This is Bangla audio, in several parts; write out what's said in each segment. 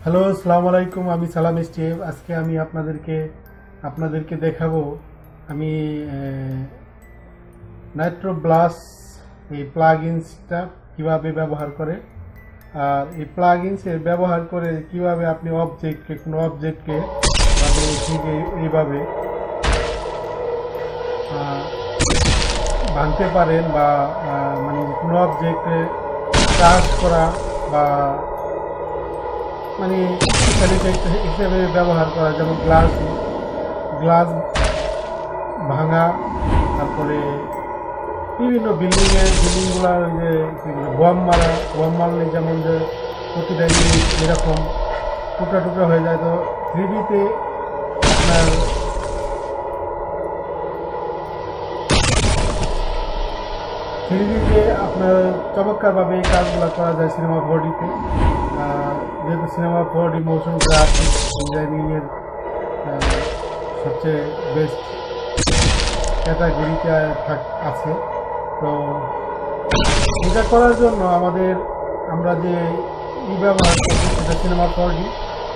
হ্যালো, আসসালামু আলাইকুম। আমি সালাম স্টিভ। আজকে আমি আপনাদেরকে দেখাবো আমি নাইট্রো ব্লাস্ট এই প্লাগইনসটা কিভাবে ব্যবহার করে, আর এই প্লাগইনসের ব্যবহার করে কিভাবে আপনি কোনো অবজেক্টকে ঠিক এইভাবে ভাঙতে পারেন বা মানে কোনো অবজেক্টে চার্জ করা বা মানে হিসেবে ব্যবহার করা, যেমন গ্লাস ভাঙা, তারপরে বিভিন্ন বিল্ডিংগুলার যে বম মারলে যেমন যে প্রতিটা এরকম টুকরা টুকরা হয়ে যায়। তো থ্রিডিতে আপনার আপনার চমৎকারভাবে এই কাজগুলো করা যায় সিনেমা 4Dতে। যেহেতু সিনেমা 4D মোশন গ্রাফিক্স ডিজাইনিংয়ের সবচেয়ে বেস্ট ক্যাটাগরিতে আছে। তো এটা করার জন্য আমরা যে ব্যবহার করছি সেটা সিনেমা 4D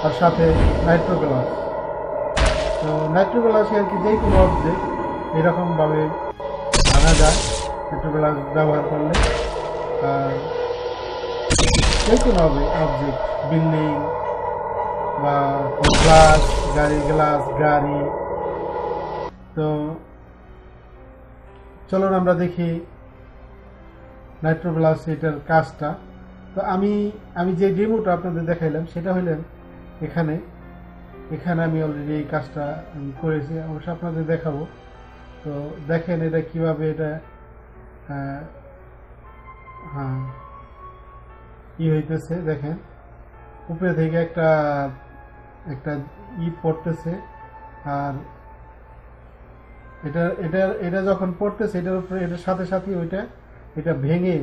আর সাথে নাইট্রো গ্লাস। তো নাইট্রো গ্লাসে আর কি যে কোনো অবজেক্ট এরকমভাবে ভাঙা যায় নাইট্রো গ্লাস ব্যবহার করলে। আর যে কোনো অবজেক্ট, বিল্ডিং বা গাড়ি। তো চলুন আমরা দেখি নাইট্রো গ্লাস এটার কাজটা। তো আমি যে ডেমোটা আপনাদের দেখাইলাম সেটা হইলেন এখানে আমি অলরেডি এই কাজটা আমি করেছি, অবশ্য আপনাদের দেখাবো। তো দেখেন এটা কিভাবে এটা হইতেছে। দেখেন উপরে থেকে একটা পড়তেছে, আর এটা যখন পড়তেছে এটার উপরে, এটার সাথে সাথে এটা ভেঙে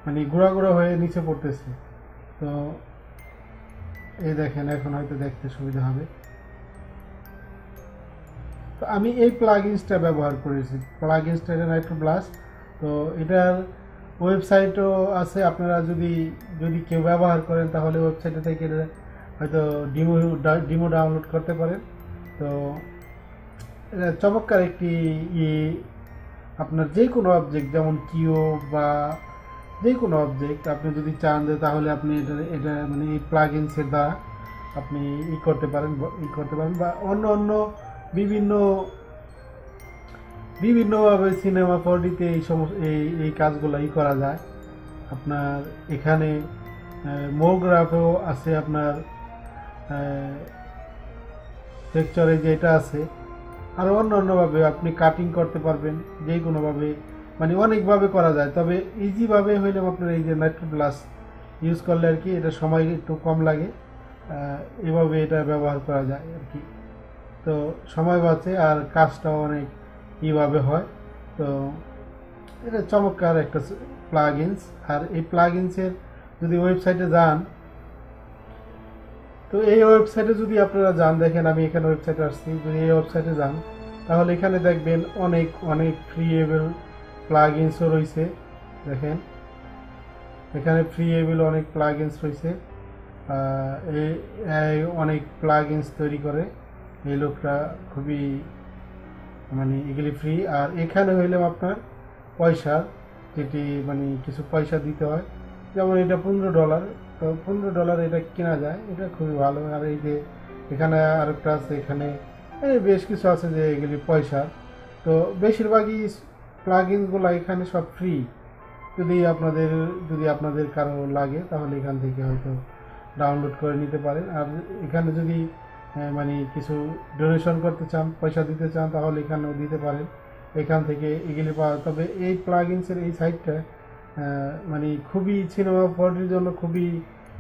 মানে গুঁড়া গুঁড়া হয়ে নিচে পড়তেছে। তো এই দেখেন, এখন হয়তো দেখতে সুবিধা হবে। তো আমি এই প্লাগইনসটা ব্যবহার করেছি, এটা নাইট্রো ব্লাস্ট। তো এটার ওয়েবসাইটও আছে, আপনারা যদি কেউ ব্যবহার করেন তাহলে ওয়েবসাইটে থেকে হয়তো ডিমো ডাউনলোড করতে পারেন। তো এটা চমৎকার একটি আপনার যে কোনো অবজেক্ট, যেমন কিউব বা যে কোনো অবজেক্ট আপনি যদি চান তাহলে আপনি এটা মানে এই প্লাগইনসের দ্বারা আপনি করতে পারেন বা অন্য বিভিন্নভাবে সিনেমা 4Dতে এই কাজগুলো করা যায়। আপনার এখানে মোগ্রাফও আছে, আপনার টেক্সচারে যেটা আছে, আর অন্যভাবে আপনি কাটিং করতে পারবেন যে কোনোভাবে, মানে অনেকভাবে করা যায়। তবে ইজিভাবে হইলে আপনার এই যে নাইট্রো গ্লাস ইউজ করলে আর কি এটা সময় একটু কম লাগে, এভাবে এটা ব্যবহার করা যায় আর কি। তো সময় বাঁচে আর কাজটাও অনেক এইভাবে হয়। তো এটা চমৎকার একটা প্লাগইনস। আর এই প্লাগইনসের যদি ওয়েবসাইটে যান, তো এই ওয়েবসাইটে যদি আপনারা যান, দেখেন আমি এখানে ওয়েবসাইটে আসছি, যদি এই ওয়েবসাইটে যান তাহলে এখানে দেখবেন অনেক ফ্রিএবল প্লাগইনসও রয়েছে। দেখেন এখানে ফ্রিএবল অনেক প্লাগইনস রয়েছে। অনেক প্লাগইনস তৈরি করে এই লোকটা, খুবই মানে এগুলি ফ্রি। আর এখানে হইলেও আপনার পয়সার, যেটি মানে কিছু পয়সা দিতে হয়, যেমন এটা $15। তো $15 এটা কেনা যায়, এটা খুবই ভালো। আর এই যে এখানে আরেকটা আছে, এখানে বেশ কিছু আছে যে এগুলি পয়সার। তো বেশিরভাগই প্লাগইনসগুলো এখানে সব ফ্রি। যদি আপনাদের কারো লাগে তাহলে এখান থেকে হয়তো ডাউনলোড করে নিতে পারেন। আর এখানে যদি মানে কিছু ডোনেশন করতে চান, পয়সা দিতে চান, তাহলে এখানেও দিতে পারেন, এখান থেকে এগুলি পাওয়া। তবে এই প্লাগইনসের এই সাইটটা মানে খুবই সিনেমা 4Dর জন্য খুবই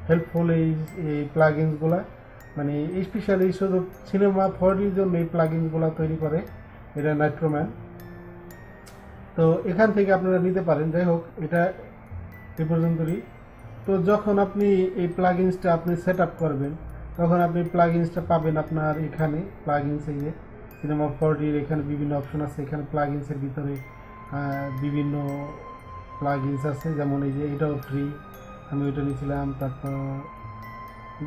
হেল্পফুল। এই প্লাগইনসগুলো মানে স্পেশালি শুধু সিনেমা 4Dর জন্য এই প্লাগইনসগুলো তৈরি করে এটা নাইট্রোম্যান। তো এখান থেকে আপনারা নিতে পারেন। যাই হোক, এটা এ পর্যন্তই। তো যখন আপনি এই প্লাগইনসটা আপনি সেট আপ করবেন, তখন আপনি প্লাগইনসটা পাবেন আপনার এখানে প্লাগইনস, এই যে সিনেমা 4Dর এখানে বিভিন্ন অপশন আছে। এখানে প্লাগইনসের ভিতরে বিভিন্ন প্লাগইনস আছে, যেমন এই যে এটাও ফ্রি, আমি ওইটা নিয়েছিলাম। তারপর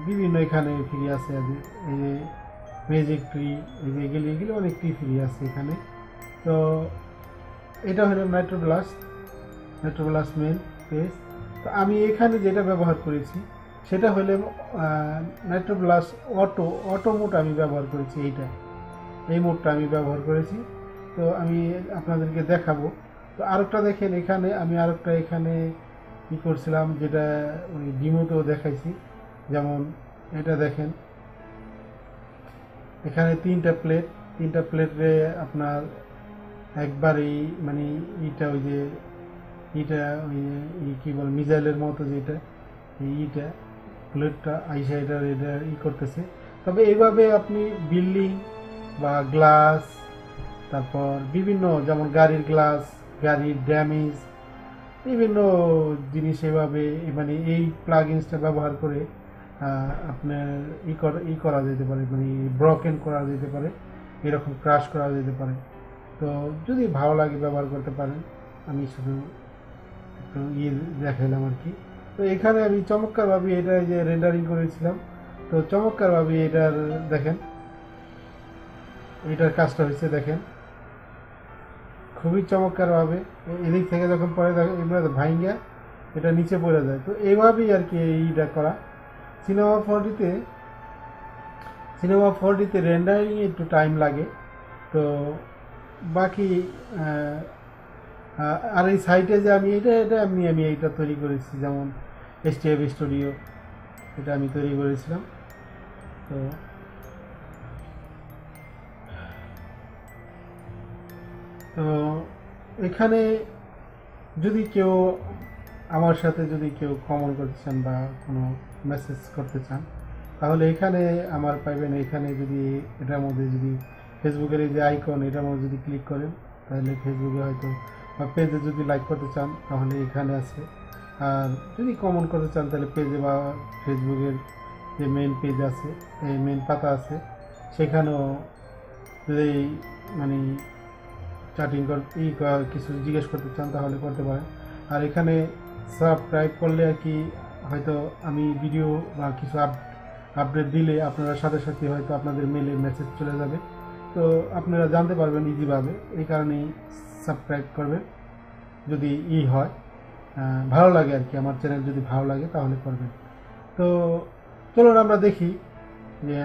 বিভিন্ন এখানে ফ্রি আছে। এই যে ম্যাজিক ট্রি, এই যে এগুলি অনেক ট্রি ফ্রি আছে এখানে। তো এটা হলো নাইট্রোব্লাস্ট মেন পেজ। তো আমি এখানে যেটা ব্যবহার করেছি সেটা হলে নাইট্রোব্লাস্ট অটো মোড আমি ব্যবহার করেছি। এই মোডটা আমি ব্যবহার করেছি। তো আমি আপনাদেরকে দেখাবো। তো আরেকটা দেখেন, এখানে আমি আরেকটা এখানে কী করছিলাম, যেটা ওই ডিমোতেও দেখাইছি। যেমন এটা দেখেন, এখানে তিনটা প্লেটে আপনার একবারেই মানে ওই যে ওই কী বল মিসাইলের মতো যেটা প্লেটটা আইসা এটা করতেছে। তবে এইভাবে আপনি বিল্ডিং বা গ্লাস, তারপর বিভিন্ন যেমন গাড়ির গ্লাস, গাড়ির ড্যামেজ, বিভিন্ন জিনিস এভাবে মানে এই প্লাগইনসটা ব্যবহার করে আপনার করা যেতে পারে, মানে ব্রকেন করা যেতে পারে, এরকম ক্রাশ করা যেতে পারে। তো যদি ভালো লাগে ব্যবহার করতে পারেন। আমি শুধু একটু দেখাইলাম আর কি। তো এখানে আমি চমৎকারভাবে এটা যে রেন্ডারিং করেছিলাম, তো চমৎকারভাবে এটার দেখেন এটার কাজটা হয়েছে দেখেন, খুবই চমৎকারভাবে। এদিক থেকে যখন পরে এবার ভাইঙ্গা এটা নিচে পড়ে যায়। তো এইভাবেই আর কি এইটা করা। সিনেমা 4Dতে রেন্ডারিং একটু টাইম লাগে। তো বাকি আর এই সাইটে যে আমি আমি এইটা তৈরি করেছি, যেমন HTF স্টুডিও, এটা আমি তৈরি করেছিলাম। তো এখানে যদি কেউ আমার সাথে কমেন্ট করতে চান বা কোনো মেসেজ করতে চান, তাহলে এখানে আমার পাইবেন। এখানে যদি এটার মধ্যে যদি ফেসবুকের এই যে আইকন, এটার মধ্যে যদি ক্লিক করেন, তাহলে ফেসবুকে হয়তো বা পেজে যদি লাইক করতে চান তাহলে এখানে আছে। আর যদি কমেন্ট করতে চান তাহলে পেজে বা ফেসবুকের যে মেন পেজ আছে, এই মেন পাতা আছে, সেখানেও যদি মানে চ্যাটিং কিছু জিজ্ঞেস করতে চান তাহলে করতে পারেন। আর এখানে সাবস্ক্রাইব করলে আর কি হয়তো আমি ভিডিও বা কিছু আপডেট দিলে আপনারা সাথে সাথে হয়তো আপনাদের মেলে মেসেজ চলে যাবে। তো আপনারা জানতে পারবেন ইজিভাবে। এই কারণেই সাবস্ক্রাইব করবেন যদি হয়, ভালো লাগে আর কি। আমার চ্যানেল যদি ভালো লাগে তাহলে করবেন। তো চলুন আমরা দেখি যে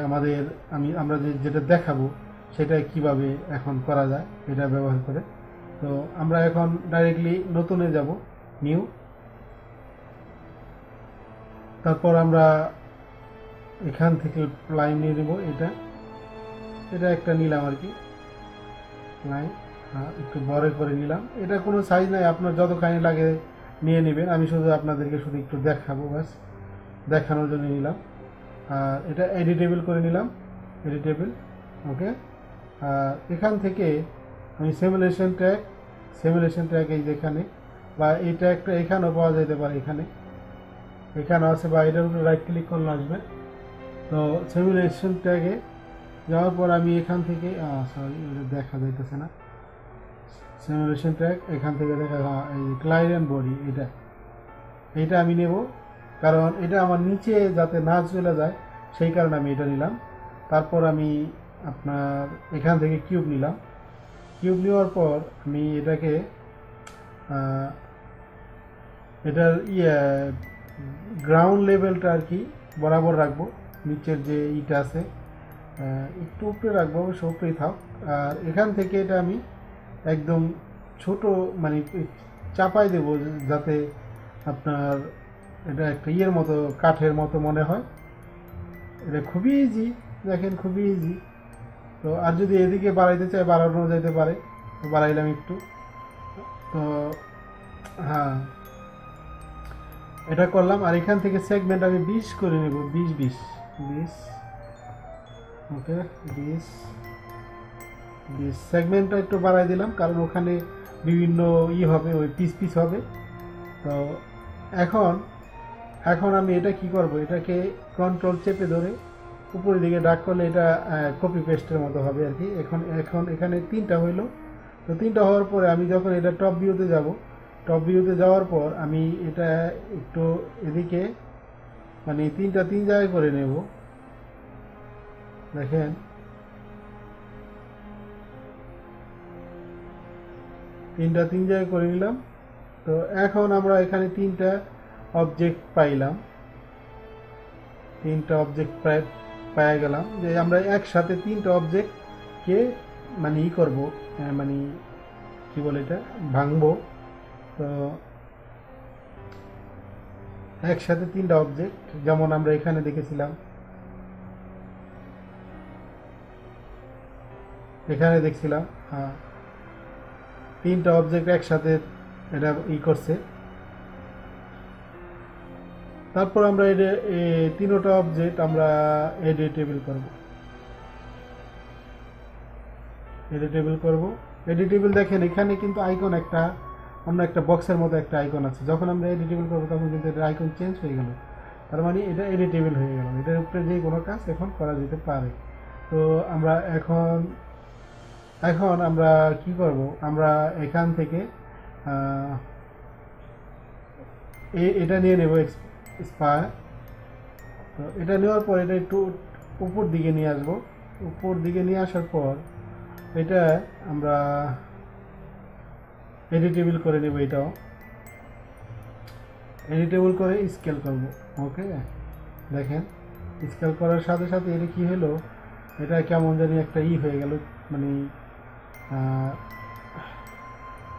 আমরা যেটা দেখাবো সেটা কিভাবে এখন করা যায় এটা ব্যবহার করে। তো আমরা এখন ডাইরেক্টলি নতুনে যাব, নিউ। তারপর আমরা এখান থেকে লাইন নিয়ে নেব। এটা একটা নিলাম আর কি লাইন, একটু বড় করে নিলাম। এটা কোনো সাইজ নাই, আপনার যতখানি লাগে নিয়ে নেবেন। আমি আপনাদেরকে একটু দেখাবো, ব্যাস দেখানোর জন্য নিলাম। আর এটা এডিটেবল করে নিলাম, ওকে। আর এখান থেকে আমি সিমুলেশন ট্র্যাক এই যেখানে, বা এই ট্র্যাকটা এখানেও পাওয়া যেতে পারে, এখানে আছে, বা এটার উপরে রাইট ক্লিক করলে আসবে। তো সিমুলেশন ট্র্যাকে যাওয়ার পর আমি এখান থেকে সরি, এটা দেখা যাইতেছে না। সিমুলেশন ট্র্যাক এখান থেকে দেখা, এই ক্লাইডেন্ট বডি, এটা আমি নেব, কারণ এটা আমার নিচে যাতে না চলে যায় সেই কারণে আমি এটা নিলাম। তারপর আমি আপনার এখান থেকে কিউব নিলাম। কিউব নেওয়ার পর আমি এটাকে এটার গ্রাউন্ড লেভেলটা আর কি বরাবর রাখবো। নিচের যে ইটা আছে একটু উপরে রাখবো, অবশ্য উপরেই থাক। আর এখান থেকে এটা আমি একদম ছোট মানে চাপাই দেব, যাতে আপনার এটা একটা মতো, কাঠের মতো মনে হয়। এটা খুবই ইজি, দেখেন খুবই ইজি। তো আর যদি এদিকে বাড়াইতে চাই বাড়ানো যেতে পারে, তো বাড়াইলাম একটু। তো হ্যাঁ, এটা করলাম। আর এখান থেকে সেগমেন্ট আমি 20 করে নেব, 20 ওকে। 20 সেগমেন্টটা একটু বাড়াই দিলাম, কারণ ওখানে বিভিন্ন হবে, ওই পিস হবে। তো এখন আমি এটা কি করব, এটাকে কন্ট্রোল চেপে ধরে উপরের দিকে ড্র্যাগ করলে এটা কপি পেস্টের মতো হবে আর কি। এখন এখানে 3টা হইলো। তো 3টা হওয়ার পরে আমি যখন এটা টপ ভিউতে যাওয়ার পর আমি এটা একটু এদিকে মানে তিনটা তিন জায়গায় করে নেব। দেখেন তিনটা তিন জায়গায় করে নিলাম। তো এখন আমরা এখানে তিনটা অবজেক্ট পাইলাম, তিনটা অবজেক্ট পাই গেলাম যে আমরা একসাথে তিনটা অবজেক্টকে মানে ই করবো, মানে কি বলে এটা, ভাঙবো। তো একসাথে তিনটা অবজেক্ট, যেমন আমরা এখানে দেখেছিলাম, এখানে দেখছিলাম তিনটা অবজেক্ট একসাথে এটা ই করছে। তারপর আমরা তিনোটা অবজেক্ট আমরা এডিটেবল করব। এডিটেবল দেখেন এখানে কিন্তু আইকন একটা অন্য একটা বক্সের মতো একটা আইকন আছে। যখন আমরা এডিটেবল করবো তখন কিন্তু এটার আইকন চেঞ্জ হয়ে গেল, তার মানে এটা এডিটেবল হয়ে গেল। এটার উপরে যে কোনো কাজ এখন করা যেতে পারে। তো আমরা এখন আমরা কি করব, আমরা এখান থেকে এটা নিয়ে নেব স্পায়ার। তো এটা নেওয়ার পর এটা একটু উপর দিকে নিয়ে আসবো। উপর দিকে নিয়ে আসার পর এটা আমরা এডিটেবল করে নেব। এটাও এডিটেবল করে স্কেল করব। ওকে, দেখেন স্কেল করার সাথে সাথে এটা কি হলো, এটা কেমন জানি একটা হয়ে গেল, মানে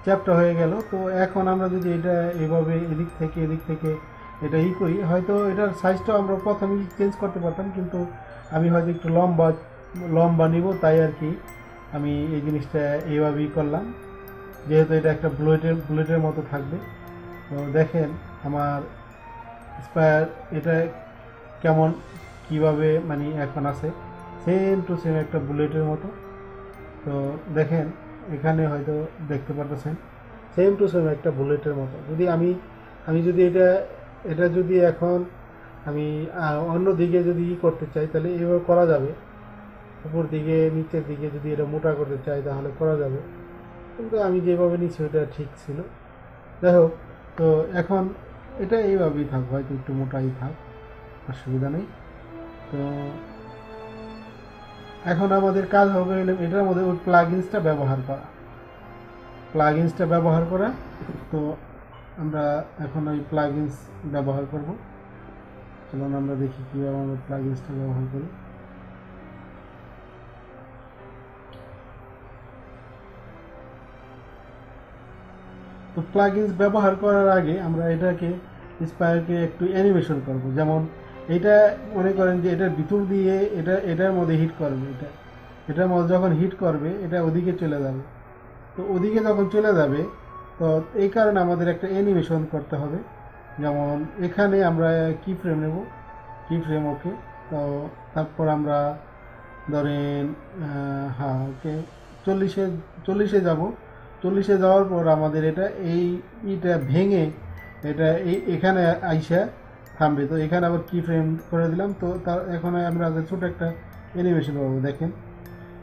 চ্যাপ্টা হয়ে গেল। তো এখন আমরা যদি এটা এভাবে এদিক থেকে এটা করি, হয়তো এটার সাইজটাও আমরা প্রথমেই চেঞ্জ করতে পারতাম, কিন্তু আমি হয়তো একটু লম্বা নিব, তাই আর কি আমি এই জিনিসটা এইভাবেই করলাম, যেহেতু এটা একটা বুলেটের মতো থাকবে। তো দেখেন আমার স্পায়ার এটা কেমন কিভাবে মানে এখন আছে, সেম টু সেম একটা বুলেটের মতো। তো দেখেন এখানে হয়তো দেখতে পাচ্ছেন সেম টু সেম একটা বুলেটের মতো। যদি আমি যদি এটা যদি এখন আমি অন্য দিকে যদি করতে চাই, তাহলে এইভাবে করা যাবে। উপর দিকে নিচের দিকে যদি এটা মোটা করতে চাই তাহলে করা যাবে, কিন্তু আমি যেভাবে নিচ্ছি ওটা ঠিক ছিল। যাই হোক, তো এখন এটা এইভাবেই থাক, হয়তো একটু মোটাই থাক, অসুবিধা নেই। তো এখন আমাদের কাজ হবে এটার মধ্যে ওই প্লাগইনসটা ব্যবহার করা। তো আমরা এখন ওই প্লাগইনস ব্যবহার করব। চলুন আমরা দেখি কীভাবে আমরা প্লাগইনসটা ব্যবহার করি। তো প্লাগইনস ব্যবহার করার আগে আমরা এটাকে স্পায়ারকে একটু অ্যানিমেশন করব। যেমন এটা মনে করেন যে এটার ভিতর দিয়ে এটার মধ্যে হিট করবে, এটার মধ্যে যখন হিট করবে এটা ওদিকে চলে যাবে। তো ওদিকে যখন চলে যাবে, তো এই কারণে আমাদের একটা অ্যানিমেশন করতে হবে। যেমন এখানে আমরা কি ফ্রেম নেব, কি ফ্রেম, ওকে। তো তারপর আমরা ধরেন হ্যাঁ ওকে 40-এ যাব। 40-এ যাওয়ার পর আমাদের এইটা ভেঙে এটা এখানে আইসা থামবে। তো এখানে আবার কি ফ্রেম করে দিলাম। তো তার এখন আমরা ছোট একটা অ্যানিমেশন পাবো। দেখেন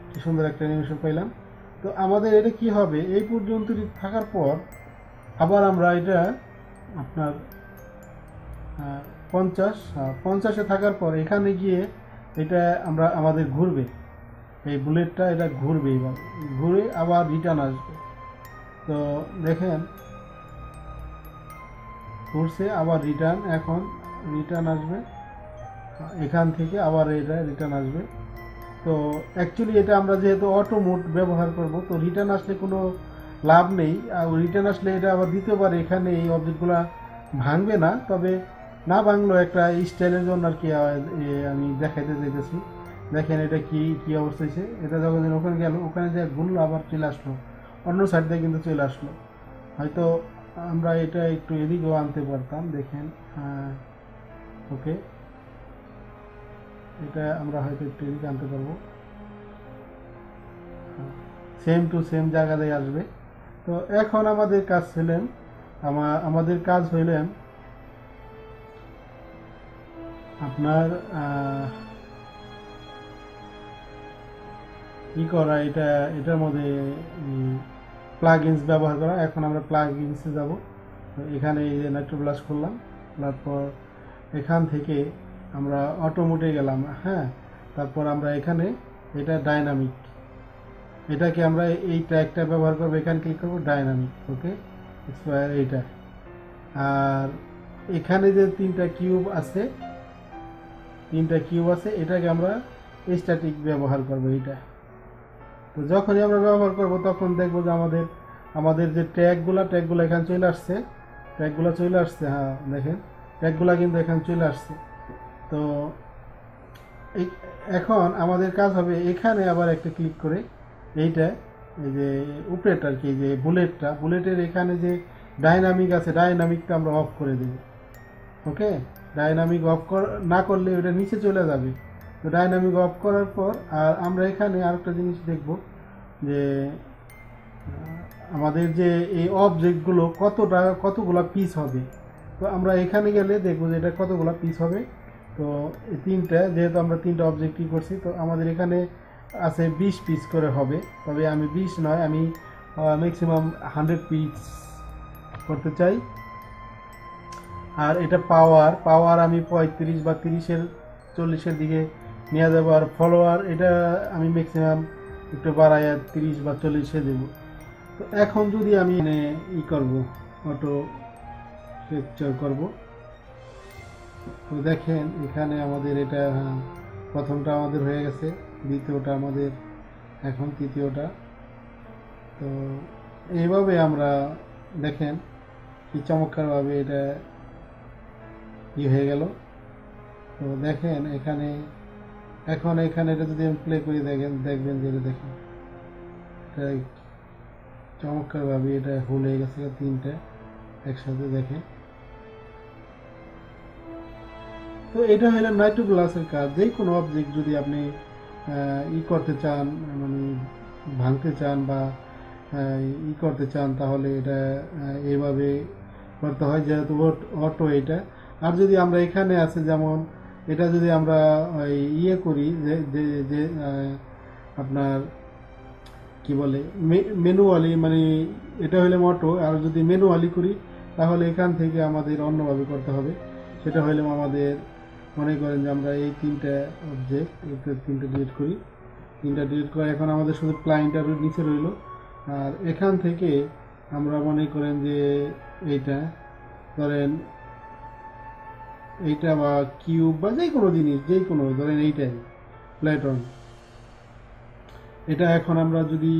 কি সুন্দর একটা অ্যানিমেশন পাইলাম। তো আমাদের এটা কি হবে, এই পর্যন্ত থাকার পর আবার আমরা এটা আপনার 50-এ থাকার পর এখানে গিয়ে এটা আমাদের ঘুরবে, এই বুলেটটা এটা ঘুরবে, এবার ঘুরে আবার রিটার্ন আসবে। তো দেখেন ঘুরছে, আবার এখন রিটার্ন আসবে, এখান থেকে আবার এটা রিটার্ন আসবে। তো অ্যাকচুয়ালি এটা আমরা যেহেতু অটো মোড ব্যবহার করব, তো রিটার্ন আসলে কোনো লাভ নেই। আর রিটার্ন আসলে এটা আবার দ্বিতীয়বার এখানে এই অবজেক্টগুলো ভাঙবে না, তবে না ভাঙলেও একটা স্টাইলের জন্য আর কি আমি দেখাইতে চাইতেছি। দেখেন এটা কি অবস্থা হয়েছে। এটা যখন ওখানে গেল, ওখানে যে ঘুরলো আবার চলে আসলো, অন্য সাইড দিয়ে কিন্তু চলে আসলো। হয়তো আমরা এটা একটু এদিকেও আনতে পারতাম। দেখেন ওকে, এটা আমরা হয়তো একটু এদিকে আনতে পারবো, সেম টু সেম জায়গায় আসবে। তো এখন আমাদের কাজ হইলেন আপনার ই করা, এটার মধ্যে প্লাগইনস ব্যবহার করা। এখন আমরা প্লাগইনসে যাব। তো এখানে এই যে নাইট্রোব্লাস্ট করলাম, তারপর এখান থেকে আমরা অটো মোডে গেলাম, হ্যাঁ। তারপর আমরা এখানে এটা ডাইনামিক, এটাকে আমরা এই ট্র্যাকটা ব্যবহার করবো, এখানে ক্লিক করবো ডাইনামিক, ওকে এক্সপায়ার এইটা। আর এখানে যে তিনটা কিউব আছে এটাকে আমরা স্ট্যাটিক ব্যবহার করবো এইটা। তো যখনই আমরা ব্যবহার করব তখন দেখবো যে আমাদের যে ট্যাগগুলো এখানে চলে আসছে, হ্যাঁ দেখেন ট্যাগগুলো কিন্তু এখানে চলে আসছে। তো এখন আমাদের কাজ হবে এখানে আবার একটা ক্লিক করে এইটা, এই যে উপরেটা আর কি, যে বুলেটের এখানে যে ডাইনামিক আছে, ডাইনামিকটা আমরা অফ করে দেব, ওকে। ডাইনামিক অফ না করলে ওটা নিচে চলে যাবে। তো ডাইনামিক অফ করার পর আর আমরা এখানে আরেকটা জিনিস দেখব যে আমাদের যে এই অবজেক্টগুলো কতগুলো পিস হবে। তো আমরা এখানে গেলে দেখব যে এটা কতগুলো পিস হবে। তো এই তিনটা, যেহেতু আমরা তিনটা অবজেক্টই করছি, তো আমাদের এখানে আছে 20 পিস করে হবে। তবে আমি 20 নয়, আমি ম্যাক্সিমাম 100 পিস করতে চাই। আর এটা পাওয়ার আমি 35 বা 40-এর দিকে নিয়ে যাবো। আর ফলোয়ার এটা আমি ম্যাক্সিমাম একটু বাড়াইয়া 30 বা 40-এ দেবো। তো এখন যদি আমি করব, অটো ক্যাপচার করব, তো দেখেন এখানে আমাদের এটা প্রথমটা আমাদের হয়ে গেছে, দ্বিতীয়টা আমাদের এখন, তৃতীয়টা। তো এইভাবে আমরা দেখেন কি চমৎকারভাবে এটা হয়ে গেল। তো দেখেন এখন এখানে এটা যদি আমি প্লে করি দেখবেন যে এটা দেখেন এটা চমৎকারভাবে এটা হোল হয়ে গেছে তিনটা একসাথে, দেখেন। তো এটা হলো নাইট্রো গ্লাসের কাজ। যে কোনো অবজেক্ট যদি আপনি করতে চান, মানে ভাঙতে চান বা করতে চান, তাহলে এটা এইভাবে করতে হয়, যেহেতু অটো এটা। আর যদি আমরা এখানে আছে, যেমন এটা যদি আমরা করি যে আপনার কি বলে ম্যানুয়ালি, মানে এটা হলে অটো, আর যদি ম্যানুয়ালি করি তাহলে এখান থেকে আমাদের অন্যভাবে করতে হবে। সেটা হলে আমাদের মনে করেন যে আমরা এই তিনটা অবজেক্ট, তিনটা ডিলিট করি, এখন আমাদের শুধু প্লাইনটা নিচে রইল। আর এখান থেকে আমরা মনে করেন যে এইটা ধরেন, এইটা বা কিউব বা যে কোনো জিনিস, ধরেন এইটাই প্ল্যাটন, এটা এখন আমরা যদি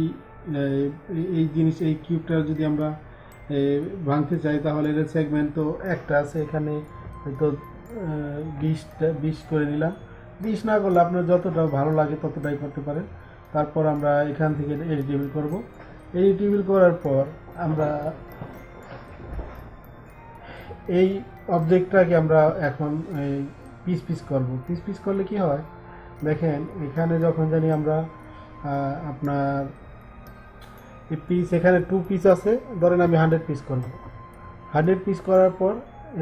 এই কিউবটা যদি আমরা ভাঙতে চাই, তাহলে এর সেগমেন্ট তো একটা আছে, এখানে হয়তো 20 করে নিলাম। 20 না করলে আপনার যতটা ভালো লাগে ততটাই করতে পারেন। তারপর আমরা এখান থেকে এডিটেবল করব। এডিটেবল করার পর আমরা এই অবজেক্টটাকে আমরা এখন পিস করব। পিস করলে কি হয় দেখেন, এখানে যখন জানি আমরা আপনার এই পিস, এখানে 2 পিস আছে, ধরেন আমি 100 পিস করব। 100 পিস করার পর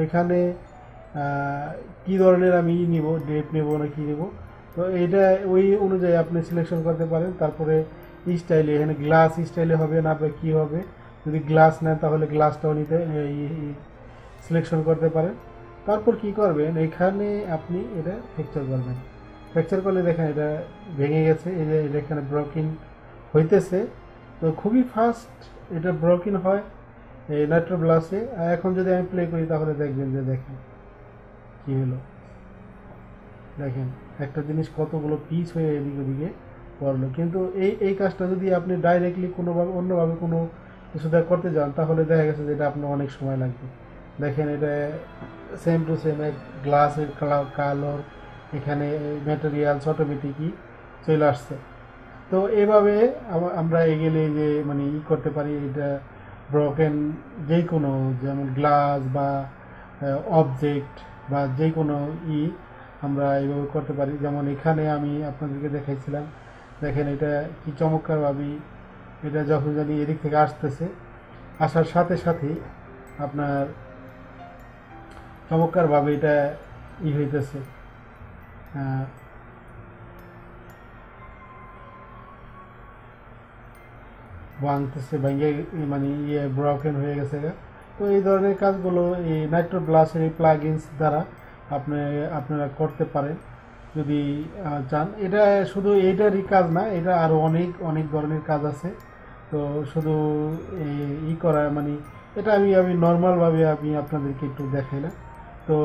এখানে কি ধরনের আমি নিব, ডেপ নেব না কি নেব, তো এটা ওই অনুযায়ী আপনি সিলেকশন করতে পারেন। তারপরে স্টাইলে, এখানে গ্লাস স্টাইলে হবে না বা কী হবে, যদি গ্লাস নেন তাহলে গ্লাসটাও নিতে সিলেকশন করতে পারেন। তারপর কি করবেন, এখানে আপনি এটা ফ্র্যাকচার করবেন। ফ্র্যাকচার করলে দেখেন এটা ভেঙে গেছে, এই যে এটা এখানে ব্রোকিং হইতেছে। তো খুবই ফাস্ট এটা ব্রোকিং হয় এই নাইট্রো গ্লাসে। এখন যদি আমি প্লে করি তাহলে দেখবেন যে দেখেন কি হলো, দেখেন একটা জিনিস কতগুলো পিস হয়ে এদিকে ওদিকে পড়লো। কিন্তু এই কাজটা যদি আপনি ডাইরেক্টলি কোনোভাবে অন্যভাবে কোনো কিছুটা করতে যান, তাহলে দেখা গেছে যে এটা আপনার অনেক সময় লাগবে। দেখেন এটা সেম টু সেম এক গ্লাসের কালার, এখানে ম্যাটেরিয়ালস অটোমেটিকই চলে আসছে। তো এভাবে আমরা এগেলে যে মানে করতে পারি, এটা ব্রোকেন যে কোনো, যেমন গ্লাস বা অবজেক্ট বা যে কোনো আমরা এইভাবে করতে পারি। যেমন এখানে আমি আপনাদেরকে দেখাইছিলাম, দেখেন এটা কি চমৎকারভাবে এটা যখন জানি এদিক থেকে আসতেছে, আসার সাথে সাথেই আপনার চমৎকারভাবে এটা হইতেছে, ভাঙতেছে, ভেঙে মানে ব্রোকেন হয়ে গেছে। তো এই ধরনের কাজগুলো এই নাইট্রো গ্লাসের এই প্লাগইনস দ্বারা আপনারা করতে পারেন যদি চান। এটা শুধু এইটারই কাজ না, এটা আরও অনেক অনেক ধরনের কাজ আছে। তো শুধু ই করা মানে এটা আমি নর্মালভাবে আমি আপনাদেরকে একটু দেখাইলাম। তো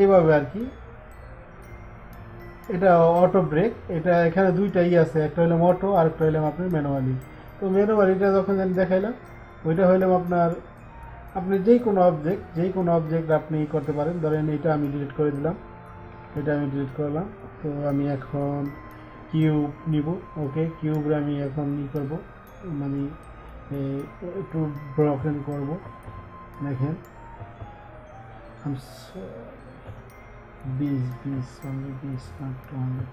এইভাবে আর কি। এটা অটো ব্রেক, এটা এখানে দুইটাই আছে, একটা হইলাম অটো আর একটা হইলাম আপনার ম্যানুয়ালি। তো ম্যানুয়ালিটা যখন আমি দেখাইলাম ওইটা হইলাম আপনার আপনি যে কোনো অবজেক্ট আপনি করতে পারেন। ধরেন এটা আমি ডিলিট করে দিলাম, এটা আমি ডিলিট করলাম। তো আমি এখন কিউব নিব। ওকে, কিউবরে আমি এখন ই করব মানে একটু ব্রকেন করব। দেখেন 20 only 20 not 200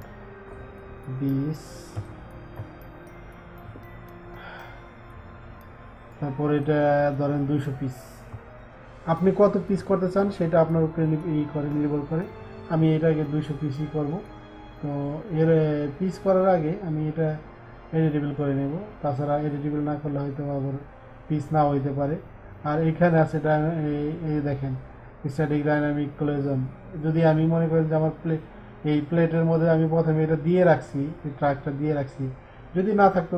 20। তারপর এটা ধরেন 200 পিস। আপনি কত পিস করতে চান সেটা আপনার উপরে নির্ভর করে। আমি এটাকে 200 পিসই করব। তো এর পিস করার আগে আমি এটা এডিটেবল করে নেব, তাছাড়া এডিটেবল না করলে হয়তো আবার পিস নাও হইতে পারে। আর এখানে আছে এই দেখেন স্ট্যাটিক ডাইনামিক কোলিশন। যদি আমি মনে করি যে আমার এই প্লেটের মধ্যে আমি প্রথমে এটা দিয়ে রাখছি, এই ট্রাকটা দিয়ে রাখছি, যদি না থাকতো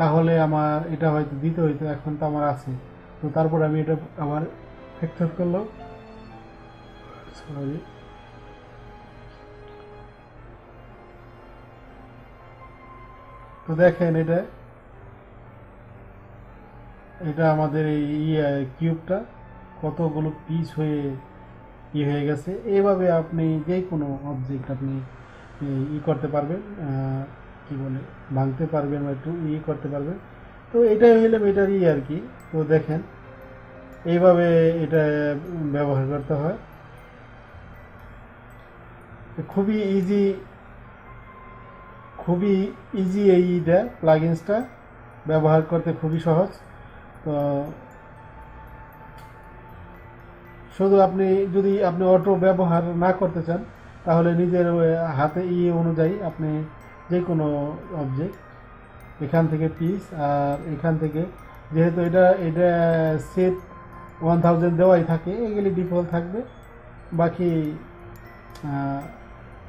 তাহলে আমার এটা হয়তো দিতে হইতো, এখন তো আমার আছে। তো তারপর আমি এটা আবার অ্যাকসেপ্ট করলাম। সরি, তো দেখেন এটা আমাদের এই কিউবটা কতগুলো পিস হয়ে হয়ে গেছে। এইভাবে আপনি যে কোনো অবজেক্ট আপনি করতে পারবেন, কি বলে ভাঙতে পারবেন বা একটু করতে পারবেন। তো এটাই হইলাম এটার আর কি। তো দেখেন এইভাবে এটা ব্যবহার করতে হয়, খুবই ইজি এইটা প্লাগইনসটা ব্যবহার করতে খুবই সহজ। তো শুধু যদি আপনি অটো ব্যবহার না করতে চান তাহলে নিজের হাতে অনুযায়ী আপনি যে কোনো অবজেক্ট এখান থেকে পিস, আর এখান থেকে যেহেতু এটা সেট 1000 দেওয়াই থাকে, এগুলি ডিফল্ট থাকবে। বাকি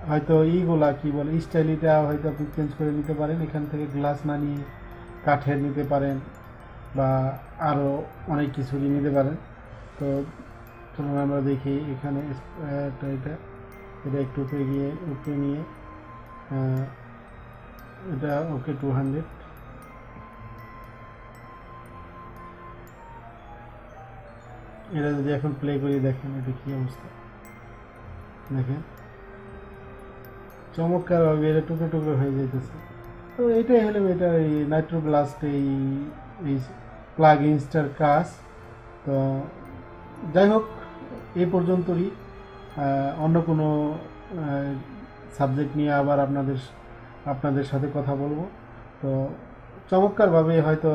হয়তো ইগুলা কি বলে স্টাইলিটা হয়তো আপনি চেঞ্জ করে নিতে পারেন। এখান থেকে গ্লাস না নিয়ে কাঠের নিতে পারেন বা আরও অনেক কিছুরই নিতে পারেন। তো চলুন আমরা দেখি এখানে এটা একটু উপরে নিয়ে এটা ওকে 200। এটা যদি এখন প্লে করি দেখেন এটা কি অবস্থা, দেখেন চমৎকারভাবে এটা টুকরো টুকরো হয়ে যেতেছে। তো এটাই হলো এটার এই নাইট্রোব্লাস্ট এই প্লাগইনসটার কাজ। তো যাই হোক, এই পর্যন্তই। অন্য কোনো সাবজেক্ট নিয়ে আবার আপনাদের সাথে কথা বলবো। তো চমৎকারভাবে হয়তো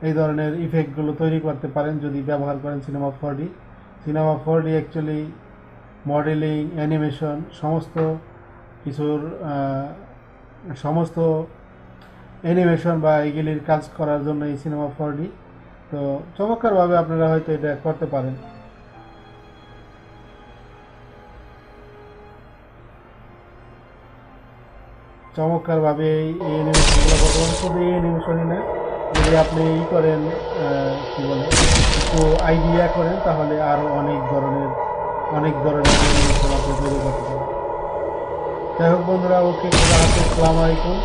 এই ধরনের ইফেক্টগুলো তৈরি করতে পারেন যদি ব্যবহার করেন cinema 4D। Cinema 4D actually modelling, animation সমস্ত কিছুর সমস্ত অ্যানিমেশন বা এগুলির কাজ করার জন্য এই সিনেমা 4D। তো চমৎকারভাবে আপনারা হয়তো এটা করতে পারেন। চমৎকারভাবে এই অ্যানিমেশনগুলো করতে পারেন। শুধু এই অ্যানিমেশনই না, যদি আপনি করেন কি বলে একটু আইডিয়া করেন তাহলে আরও অনেক ধরনের অ্যানিমেশন আপনি তৈরি করতে পারেন। যাই হোক বন্ধুরা, ওকে, আসসালামু আলাইকুম।